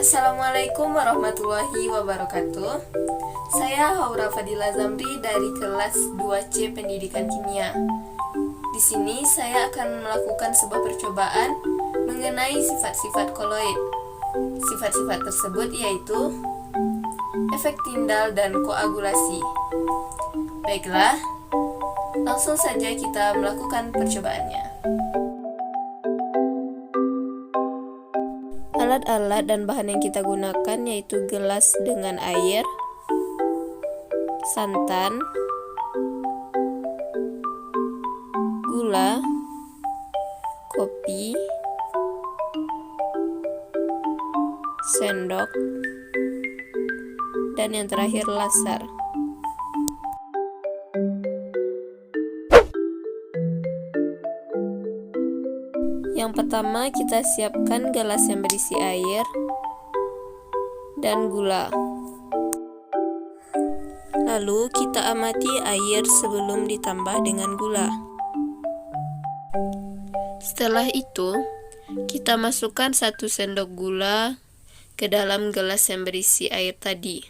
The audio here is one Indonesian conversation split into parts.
Assalamualaikum warahmatullahi wabarakatuh. Saya Haura Fadila Zamri dari kelas 2C Pendidikan Kimia. Di sini saya akan melakukan sebuah percobaan mengenai sifat-sifat koloid. Sifat-sifat tersebut yaitu efek tindal dan koagulasi. Baiklah, langsung saja kita melakukan percobaannya. Alat-alat dan bahan yang kita gunakan yaitu gelas dengan air, santan, gula, kopi, sendok, dan yang terakhir laser. Yang pertama, kita siapkan gelas yang berisi air dan gula. Lalu kita amati air sebelum ditambah dengan gula. Setelah itu, kita masukkan 1 sendok gula ke dalam gelas yang berisi air tadi.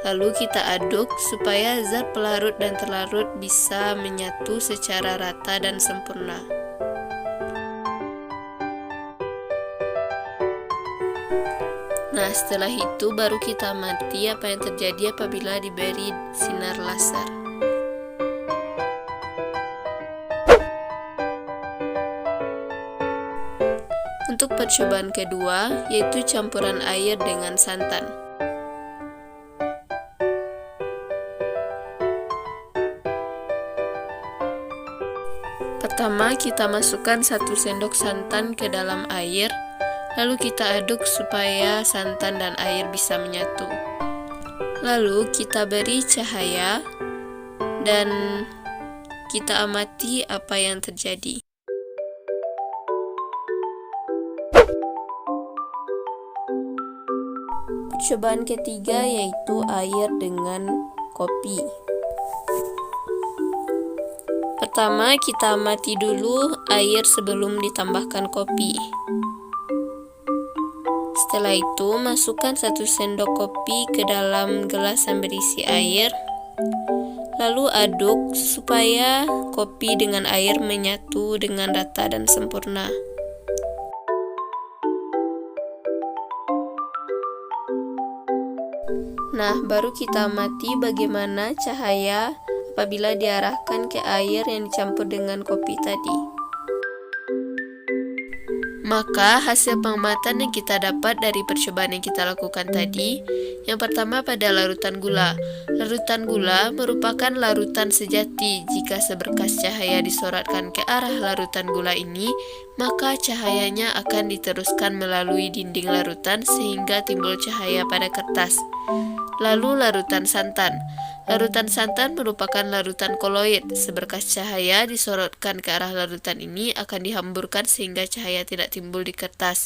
Lalu kita aduk supaya zat pelarut dan terlarut bisa menyatu secara rata dan sempurna. Nah, setelah itu baru kita amati apa yang terjadi apabila diberi sinar laser. Untuk percobaan kedua, yaitu campuran air dengan santan. Pertama, kita masukkan 1 sendok santan ke dalam air. Lalu kita aduk supaya santan dan air bisa menyatu. Lalu kita beri cahaya dan kita amati apa yang terjadi. Percobaan ketiga yaitu air dengan kopi. Pertama, kita amati dulu air sebelum ditambahkan kopi. Setelah itu, masukkan 1 sendok kopi ke dalam gelas yang berisi air. Lalu aduk supaya kopi dengan air menyatu dengan rata dan sempurna. Nah, baru kita amati bagaimana cahaya apabila diarahkan ke air yang dicampur dengan kopi tadi. Maka hasil pengamatan yang kita dapat dari percobaan yang kita lakukan tadi, yang pertama pada larutan gula. Larutan gula merupakan larutan sejati. Jika seberkas cahaya disorotkan ke arah larutan gula ini, maka cahayanya akan diteruskan melalui dinding larutan sehingga timbul cahaya pada kertas. Lalu larutan santan. Larutan santan merupakan larutan koloid. Seberkas cahaya disorotkan ke arah larutan ini akan dihamburkan sehingga cahaya tidak timbul di kertas.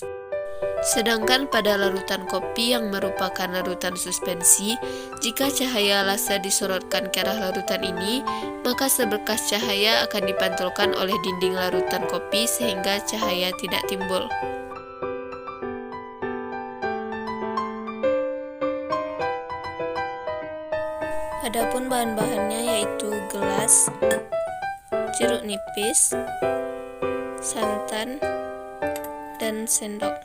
Sedangkan pada larutan kopi yang merupakan larutan suspensi, jika cahaya laser disorotkan ke arah larutan ini, maka seberkas cahaya akan dipantulkan oleh dinding larutan kopi sehingga cahaya tidak timbul. Adapun bahan-bahannya yaitu gelas, jeruk nipis, santan, dan sendok.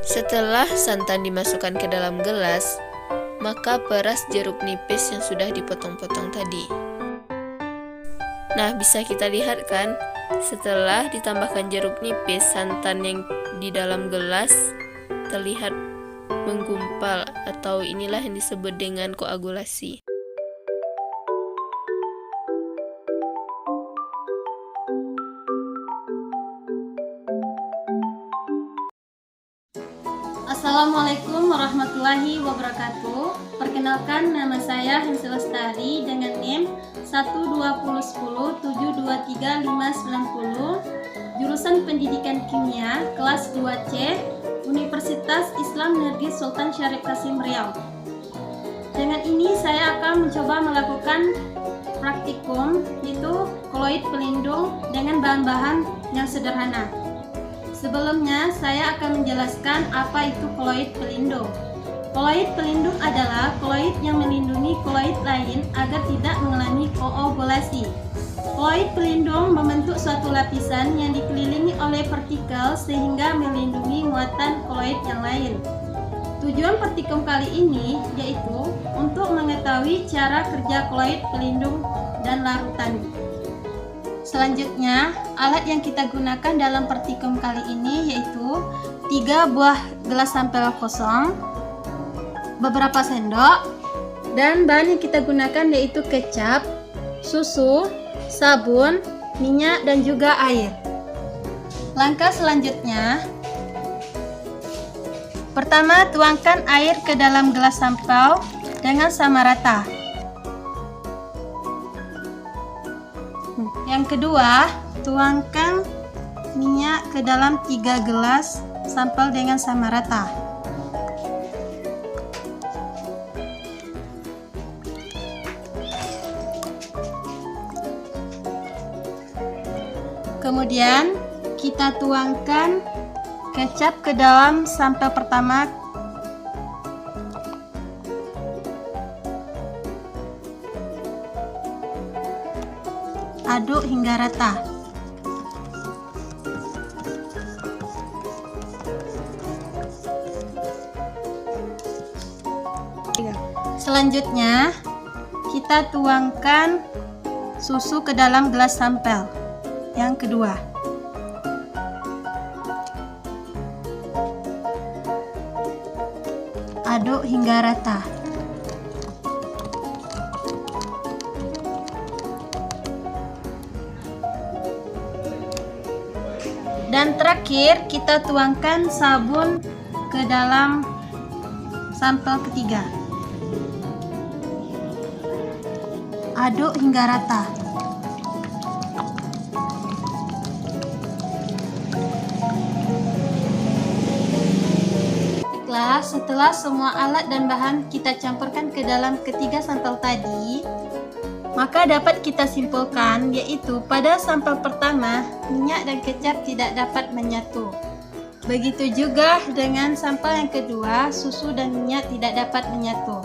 Setelah santan dimasukkan ke dalam gelas, maka peras jeruk nipis yang sudah dipotong-potong tadi. Nah, bisa kita lihat kan, setelah ditambahkan jeruk nipis, santan yang di dalam gelas terlihat menggumpal, atau inilah yang disebut dengan koagulasi. Assalamualaikum warahmatullahi wabarakatuh. Perkenalkan, nama saya Hensi Lestari dengan NIM 12010723590, jurusan Pendidikan Kimia, kelas 2C, Universitas Islam Negeri Sultan Syarif Kasim Riau. Dengan ini saya akan mencoba melakukan praktikum, yaitu koloid pelindung dengan bahan-bahan yang sederhana. Sebelumnya, saya akan menjelaskan apa itu koloid pelindung. Koloid pelindung adalah koloid yang melindungi koloid lain agar tidak mengalami koagulasi. Koloid pelindung membentuk suatu lapisan yang dikelilingi oleh partikel sehingga melindungi muatan koloid yang lain. Tujuan praktikum kali ini yaitu untuk mengetahui cara kerja koloid pelindung dan larutan. Selanjutnya, alat yang kita gunakan dalam praktikum kali ini yaitu 3 buah gelas sampel kosong, beberapa sendok, dan bahan yang kita gunakan yaitu kecap, susu, sabun, minyak, dan juga air. Langkah selanjutnya, pertama tuangkan air ke dalam gelas sampel dengan sama rata. Yang kedua, tuangkan minyak ke dalam 3 gelas sampel dengan sama rata. Kemudian kita tuangkan kecap ke dalam sampel pertama. Aduk hingga rata. Selanjutnya, kita tuangkan susu ke dalam gelas sampel yang kedua. Aduk hingga rata. Dan terakhir, kita tuangkan sabun ke dalam sampel ketiga. Aduk hingga rata. Setelah semua alat dan bahan kita campurkan ke dalam ketiga sampel tadi, maka dapat kita simpulkan yaitu pada sampel pertama minyak dan kecap tidak dapat menyatu. Begitu juga dengan sampel yang kedua, susu dan minyak tidak dapat menyatu.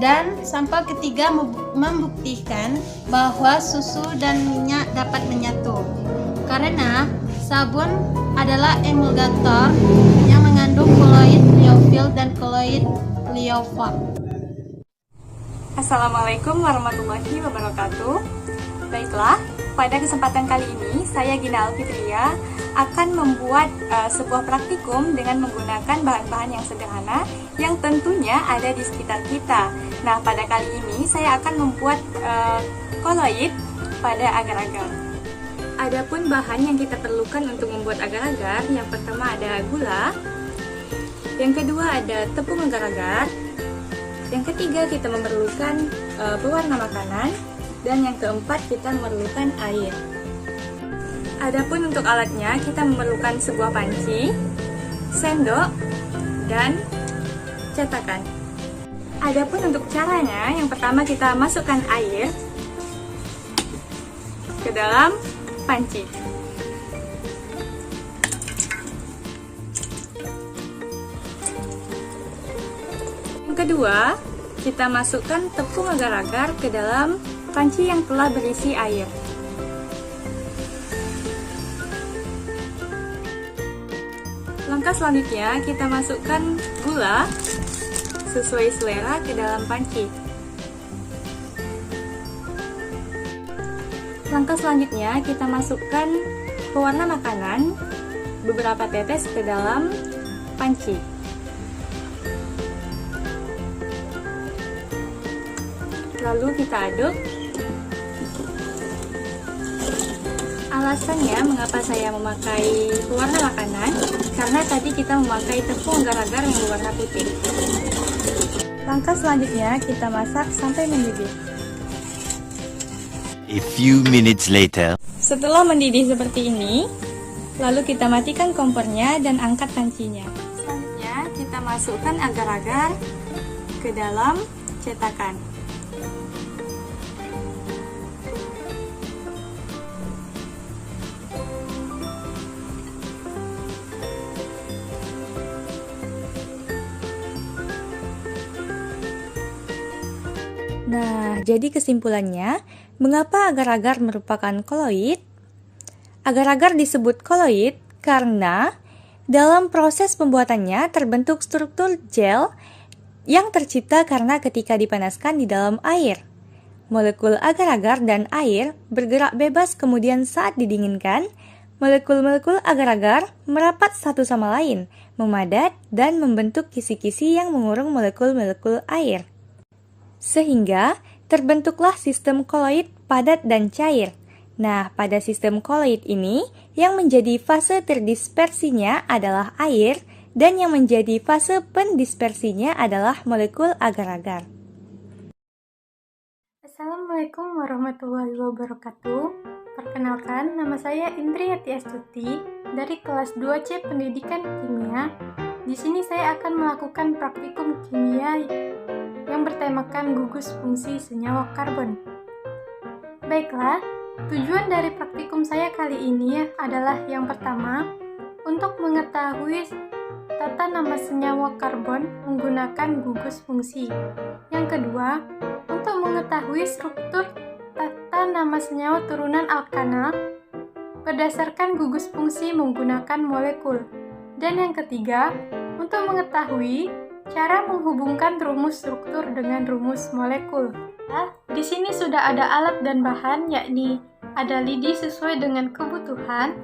Dan sampel ketiga membuktikan bahwa susu dan minyak dapat menyatu. Karena sabun adalah emulgator yang mengandung koloid liofil dan koloid liofak. Assalamualaikum warahmatullahi wabarakatuh. Baiklah, pada kesempatan kali ini saya Gina Alfitria akan membuat sebuah praktikum dengan menggunakan bahan-bahan yang sederhana yang tentunya ada di sekitar kita. Nah, pada kali ini saya akan membuat koloid pada agar-agar. Adapun bahan yang kita perlukan untuk membuat agar-agar, yang pertama ada gula, yang kedua ada tepung agar-agar, yang ketiga kita memerlukan pewarna makanan, dan yang keempat kita memerlukan air. Adapun untuk alatnya kita memerlukan sebuah panci, sendok, dan cetakan. Adapun untuk caranya, yang pertama kita masukkan air ke dalam panci. Yang kedua, kita masukkan tepung agar-agar ke dalam panci yang telah berisi air. Langkah selanjutnya, kita masukkan gula sesuai selera ke dalam panci. Langkah selanjutnya, kita masukkan pewarna makanan beberapa tetes ke dalam panci. Lalu kita aduk. Alasannya mengapa saya memakai pewarna makanan, karena tadi kita memakai tepung agar-agar yang berwarna putih. Langkah selanjutnya kita masak sampai mendidih. A few minutes later. Setelah mendidih seperti ini, lalu kita matikan kompornya dan angkat pancinya. Selanjutnya kita masukkan agar-agar ke dalam cetakan. Nah, jadi kesimpulannya, mengapa agar-agar merupakan koloid? Agar-agar disebut koloid karena dalam proses pembuatannya terbentuk struktur gel yang tercipta karena ketika dipanaskan di dalam air. Molekul agar-agar dan air bergerak bebas, kemudian saat didinginkan, molekul-molekul agar-agar merapat satu sama lain, memadat dan membentuk kisi-kisi yang mengurung molekul-molekul air. Sehingga terbentuklah sistem koloid padat dan cair. Nah, pada sistem koloid ini, yang menjadi fase terdispersinya adalah air, dan yang menjadi fase pendispersinya adalah molekul agar-agar. Assalamualaikum warahmatullahi wabarakatuh. Perkenalkan, nama saya Indriyati Astuti dari kelas 2C Pendidikan Kimia. Di sini saya akan melakukan praktikum kimia yang bertemakan gugus fungsi senyawa karbon. Baiklah, tujuan dari praktikum saya kali ini adalah yang pertama, untuk mengetahui tata nama senyawa karbon menggunakan gugus fungsi. Yang kedua, untuk mengetahui struktur tata nama senyawa turunan alkana berdasarkan gugus fungsi menggunakan molekul. Dan yang ketiga, untuk mengetahui cara menghubungkan rumus struktur dengan rumus molekul. Nah, di sini sudah ada alat dan bahan, yakni ada lidi sesuai dengan kebutuhan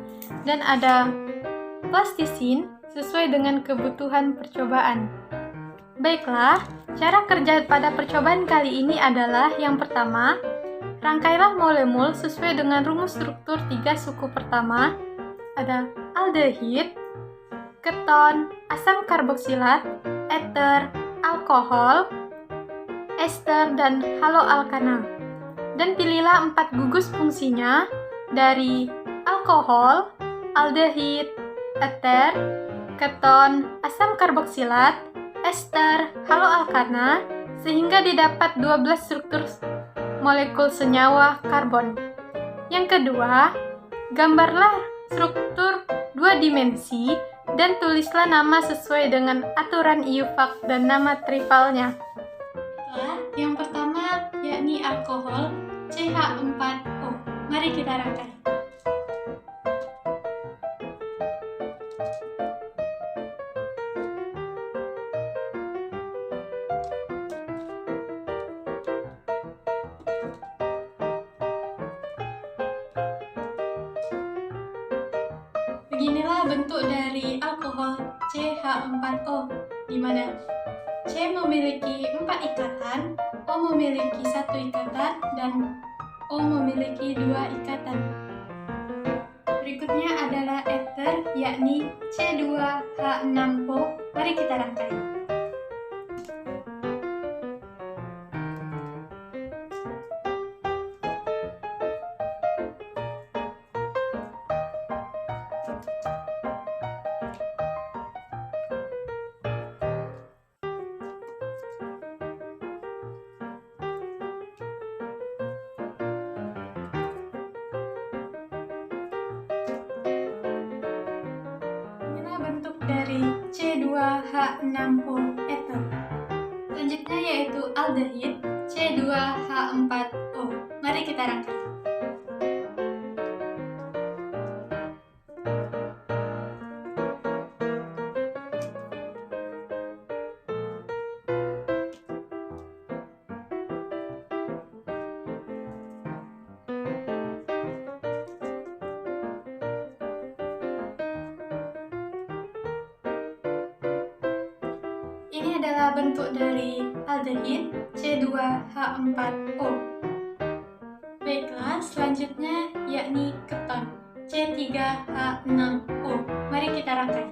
dan ada plastisin sesuai dengan kebutuhan percobaan. Baiklah, cara kerja pada percobaan kali ini adalah yang pertama, rangkailah mol-mol sesuai dengan rumus struktur 3 suku pertama. Ada aldehid, keton, asam karboksilat, eter, alkohol, ester, dan haloalkana. Dan pilihlah 4 gugus fungsinya dari alkohol, aldehid, eter, keton, asam karboksilat, ester, haloalkana, sehingga didapat 12 struktur molekul senyawa karbon. Yang kedua, gambarlah struktur 2 dimensi dan tulislah nama sesuai dengan aturan IUPAC dan nama trivalnya. Yang pertama yakni alkohol CH4O. Mari kita rangkai. Beginilah bentuk dari alkohol CH4O, di mana C memiliki 4 ikatan, O memiliki 1 ikatan, dan O memiliki 2 ikatan. Berikutnya adalah eter, yakni C2H6O. Mari kita rangkai. Bentuk dari C2H6O eter. Selanjutnya yaitu aldehid C2H4O. Mari kita rangkai. Ini adalah bentuk dari aldehid C2H4O. Baiklah, selanjutnya yakni keton C3H6O. Mari kita rangkai.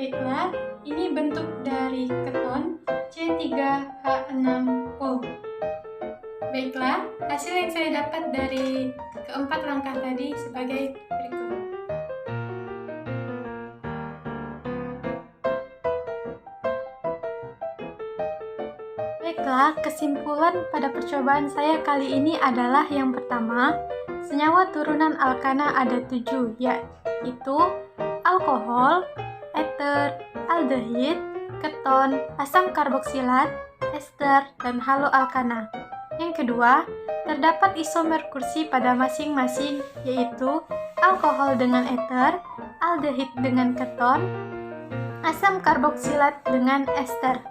Baiklah, ini bentuk dari keton C3H6O. Baiklah, hasil yang saya dapat dari keempat langkah tadi sebagai berikut. Baiklah, kesimpulan pada percobaan saya kali ini adalah yang pertama, senyawa turunan alkana ada 7, yaitu alkohol, eter, aldehid, keton, asam karboksilat, ester, dan haloalkana. Yang kedua, terdapat isomer kursi pada masing-masing, yaitu alkohol dengan eter, aldehid dengan keton, asam karboksilat dengan ester.